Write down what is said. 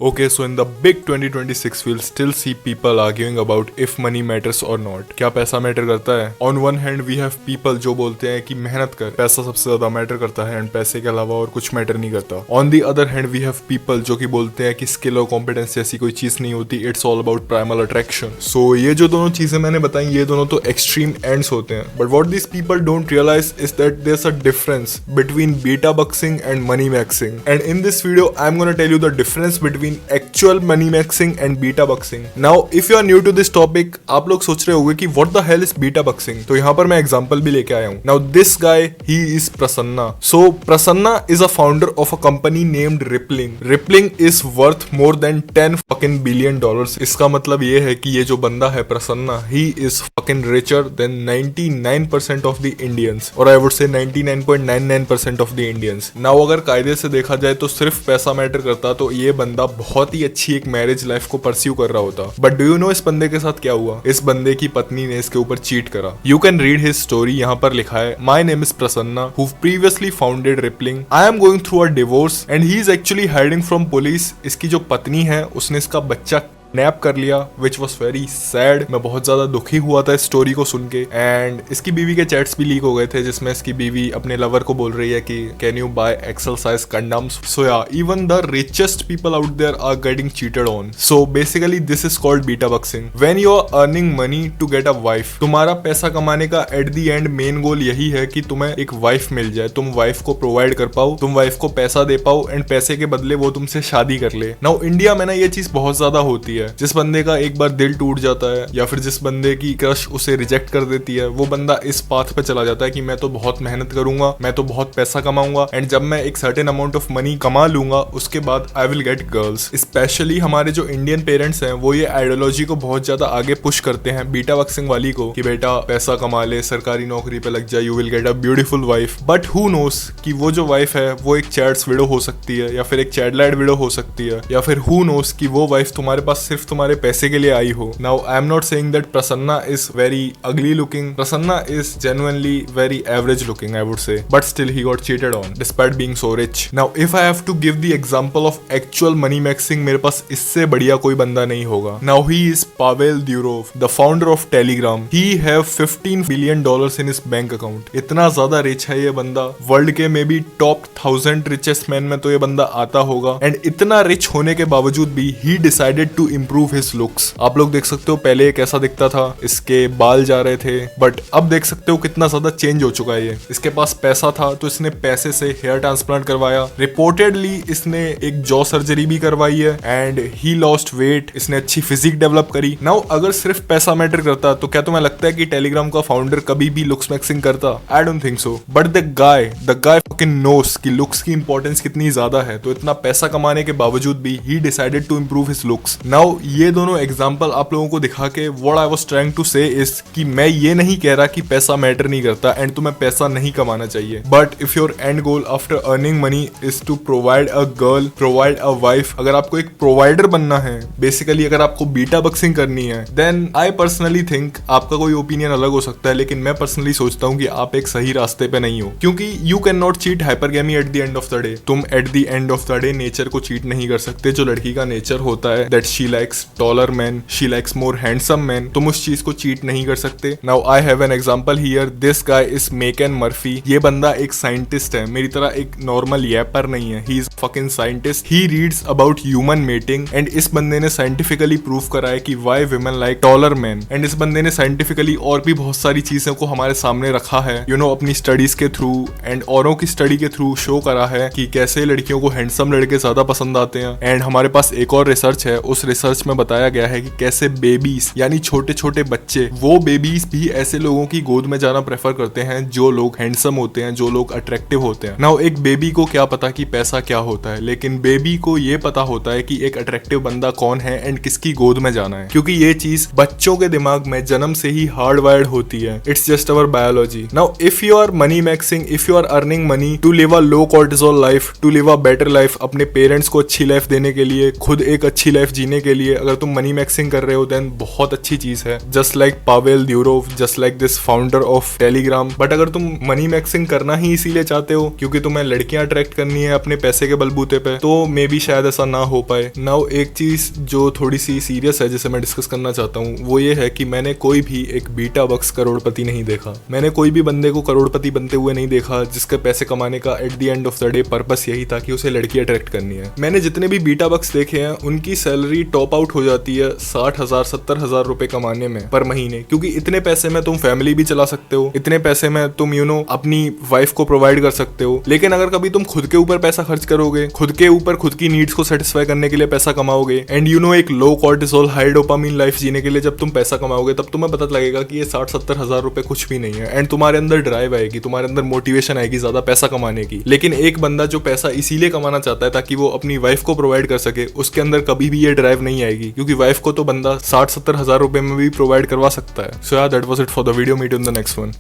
Okay, so in the big 2026, we'll still see people arguing about if money matters or not. क्या पैसा matter करता है? On one hand, we have people जो बोलते हैं कि मेहनत कर, पैसा सबसे ज्यादा मैटर करता है एंड पैसे के अलावा और कुछ मैटर नहीं करता. On the other hand, we have people जो कि बोलते हैं कि स्किल और कॉम्पिटेंस जैसी कोई चीज नहीं होती, it's all about primal attraction. So ये जो दोनों चीजें मैंने बताई, ये दोनों तो एक्सट्रीम एंड्स होते हैं. But what this people don't realise is that there is a difference between beta bucksing and money maxing. And in this video I am gonna tell you the difference between actual money maxing and beta buxing. Now if you are new to this topic, आप लोग सोच रहे होंगे कि what the hell is beta buxing? तो यहाँ पर मैं एग्जांपल भी लेके आया हूँ. Now this guy, he is Prasanna. So Prasanna is a founder of a company named Rippling. Rippling is worth more than 10 fucking billion dollars. इसका मतलब ये है कि ये जो बंदा है Prasanna, he is fucking richer than 99% of the Indians, or I would say 99.99% of the Indians. Now अगर कायदे से देखा जाए तो सिर्फ पैसा मैटर करता तो ये बंदा बहुत ही अच्छी एक मैरिज लाइफ को परस्यू कर रहा होता. बट डू यू नो इस बंदे के साथ क्या हुआ? इस बंदे की पत्नी ने इसके ऊपर चीट करा. You can read his story. यहाँ पर लिखा है, my name is Prasanna who previously founded rippling. I am going through a divorce and he is actually hiding from police. इसकी जो पत्नी है उसने इसका बच्चा नैप कर लिया, विच वॉज वेरी सैड. मैं बहुत ज्यादा दुखी हुआ था इस स्टोरी को सुन के. एंड इसकी बीवी के चैट्स भी लीक हो गए थे जिसमें इसकी बीवी अपने लवर को बोल रही है कि can you buy XL size condoms. So yeah, even the richest people out there are getting cheated on. So basically this is called beta bucksing. When you are earning money to get a wife, तुम्हारा पैसा कमाने का at the end main goal यही है कि तुम्हें एक wife मिल जाए, तुम वाइफ को प्रोवाइड कर पाओ, तुम वाइफ को पैसा दे पाओ एंड पैसे के बदले वो तुमसे शादी कर ले. नाउ इंडिया में ना ये चीज बहुत ज्यादा होती है. जिस बंदे का एक बार दिल टूट जाता है या फिर जिस बंदे की क्रश उसे रिजेक्ट कर देती है, वो बंदा इस पाथ पे चला जाता है कि मैं तो बहुत मेहनत करूंगा, मैं तो बहुत पैसा कमाऊंगा एंड जब मैं एक सर्टेन अमाउंट ऑफ मनी कमा लूंगा उसके बाद I will get girls. Specially हमारे जो इंडियन पेरेंट्स हैं वो ये आइडियोलॉजी को बहुत ज्यादा आगे पुश करते हैं बीटा बक्सिंग वाली को, कि बेटा पैसा कमा ले, सरकारी नौकरी पे लग जाए, you will get a beautiful wife. But who knows कि वो जो वाइफ है वो एक चैट्स विडो हो सकती है या फिर एक चैटलाइट विडो हो सकती है, या फिर हु नोस कि वो वाइफ तुम्हारे पास सिर्फ तुम्हारे पैसे के लिए आई हो. Now I am not saying that Prasanna is very ugly looking. Prasanna is genuinely very average looking, I would say. But still he got cheated on despite being so rich. Now if I have to give the example of actual money maxing, मेरे पास इससे बढ़िया कोई बंदा नहीं होगा. Now he is Pavel Durov, the founder of Telegram. He have $15 billion in his bank account. इतना ज्यादा rich है ये बंदा. वर्ल्ड के may be top 1000 richest man में तो ये बंदा आता होगा. एंड इतना रिच होने के बावजूद भी he decided to improve his looks. आप लोग देख सकते हो पहले ये कैसा दिखता था, इसके बाल जा रहे थे, बट अब देख सकते हो कितना ज्यादा चेंज हो चुका है ये. इसके पास पैसा था तो इसने पैसे से हेयर ट्रांसप्लांट करवाया. रिपोर्टेडली इसने एक जॉ सर्जरी भी करवाई है एंड ही लॉस्ट वेट. इसने अच्छी फिजिक डेवलप करी. नाउ अगर सिर्फ पैसा मैटर करता तो क्या तुम्हें लगता है कि टेलीग्राम का फाउंडर कभी भी लुक्स मैक्सिंग करता? I don't think so. But the guy fucking knows कि लुक्स की इंपॉर्टेंस कितनी ज्यादा है, तो इतना पैसा कमाने के बावजूद भी ही decided to improve his looks. Now ये दोनों एग्जांपल आप लोगों को दिखा के what I was trying to say is कि मैं ये नहीं कह रहा कि पैसा मैटर नहीं करता एंड तुम्हें पैसा नहीं कमाना चाहिए. But if your end goal after earning money is to provide a girl, provide a wife, अगर आपको एक प्रोवाइडर बनना है, बेसिकली अगर आपको बीटा बक्सिंग करनी है, देन आई पर्सनली थिंक, आपका कोई ओपिनियन अलग हो सकता है लेकिन मैं पर्सनली सोचता हूँ कि आप एक सही रास्ते पे नहीं हो. क्योंकि you can not cheat hypergamy at the end of the day. तुम at the end of the day nature को चीट नहीं कर सकते. जो लड़की का नेचर होता है that she likes taller man, she likes more handsome man, तुम उस चीज को चीट नहीं कर सकते. Now I have an example here. This guy is McCann Murphy. ये बंदा एक साइंटिस्ट है, मेरी तरह एक नॉर्मल यैपर नहीं है. He is fucking scientist. He reads about human mating and इस बंदे ने साइंटिफिकली प्रूव करा है कि why women like taller man. And इस बंदे ने साइंटिफिकली और भी बहुत सारी चीजों को हमारे सामने रखा है, यू नो, अपनी स्टडीज के थ्रू एंड औरों की स्टडी के थ्रू शो करा है कि कैसे लड़कियों को हैंडसम लड़के ज्यादा पसंद आते हैं. एंड हमारे पास एक और रिसर्च है, उस रिसर्च में बताया गया है कि कैसे बेबीज यानी छोटे छोटे बच्चे, वो बेबीज भी ऐसे लोगों की गोद में जाना प्रेफर करते हैं जो लोग हैंडसम होते हैं, जो लोग अट्रैक्टिव होते हैं. नाउ एक बेबी को क्या पता कि पैसा क्या होता है, लेकिन बेबी को ये पता होता है कि एक अट्रैक्टिव बंदा कौन है एंड किसकी गोद में जाना है, क्योंकि ये चीज बच्चों के दिमाग में जन्म से ही हार्ड वायर्ड होती है. It's just our biology. Now if you are money maxing, if you are earning money to live a low cortisol life, to live a better life, अपने पेरेंट्स को अच्छी लाइफ देने के लिए, खुद एक अच्छी लाइफ जीने के के लिए अगर तुम मनी मैक्सिंग कर रहे हो देन बहुत अच्छी चीज है, just like Pavel Durov, just like this founder of Telegram. But अगर तुम मनी मैक्सिंग करना ही इसीलिए चाहते हो क्योंकि तुम्हें लड़कियां अट्रैक्ट करनी है अपने पैसे के बलबूते पे, तो मे बी शायद ऐसा ना हो पाए। नाउ एक चीज जो थोड़ी सी सीरियस है जिसे मैं डिस्कस करना चाहता हूँ वो ये है कि मैंने कोई भी एक बीटा बक्स करोड़पति नहीं देखा। मैंने कोई भी बंदे को करोड़पति बनते हुए नहीं देखा जिसके पैसे कमाने का at the end of the day purpose यही था कि उसे लड़की अट्रैक्ट करनी है। मैंने जितने भी बीटा बक्स देखे हैं उनकी सैलरी टॉप आउट हो जाती है 60,000 70,000 रुपए कमाने में पर महीने, क्योंकि इतने पैसे में तुम फैमिली भी चला सकते हो, इतने पैसे में तुम अपनी वाइफ को प्रोवाइड कर सकते हो। लेकिन अगर कभी तुम खुद के ऊपर पैसा खर्च करोगे, खुद के ऊपर खुद की नीड्स को सेटिस्फाई करने के लिए पैसा कमाओगे एंड एक लो कॉर्टिसोल हाई डोपामिन लाइफ जीने के लिए जब तुम पैसा कमाओगे तब तुम्हें पता लगेगा कि ये 60-70,000 रुपए कुछ भी नहीं है एंड तुम्हारे अंदर ड्राइव आएगी, तुम्हारे अंदर मोटिवेशन आएगी ज्यादा पैसा कमाने की। लेकिन एक बंदा जो पैसा इसीलिए कमाना चाहता है ताकि वो अपनी वाइफ को प्रोवाइड कर सके, उसके अंदर कभी भी ये ड्राइव नहीं आएगी क्योंकि वाइफ को तो बंदा 60-70,000 रुपए में भी प्रोवाइड करवा सकता है। सो यार that was it for the video, meet in the next one.